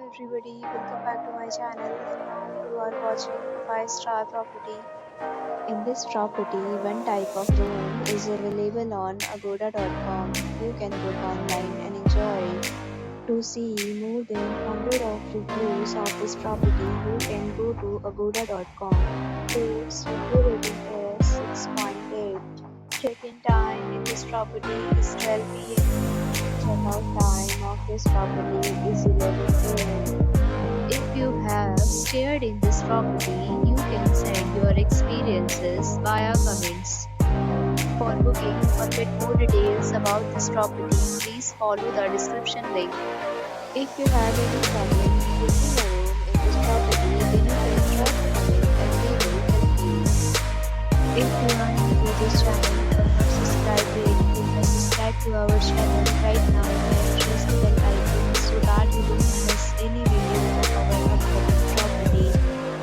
everybody, welcome back to my channel and now you are watching a 5-star property. In this property, one type of room is available on agoda.com. You can book online and enjoy it. To see more than 100 of reviews of this property, you can go to agoda.com. Its review rating is 6.8. Check-in time in this property is 12 p.m. Check-out time of this property is 11 a.m. If you have stayed in this property, you can send your experiences via comments. For booking or get more details about this property, please follow the description link. If you have any problem booking a room in this property, then you can drop a comment and we will help you. If you are new to this channel or not subscribed yet, you can subscribe to our channel right now and press the bell icon so that you don't miss any video of our upcoming property.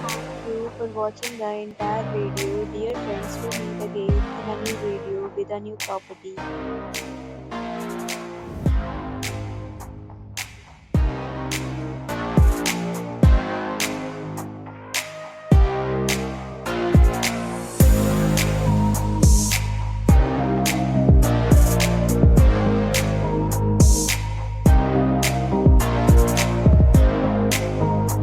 Thank you for watching the entire video. Dear friends, we meet again in a new video with a new property.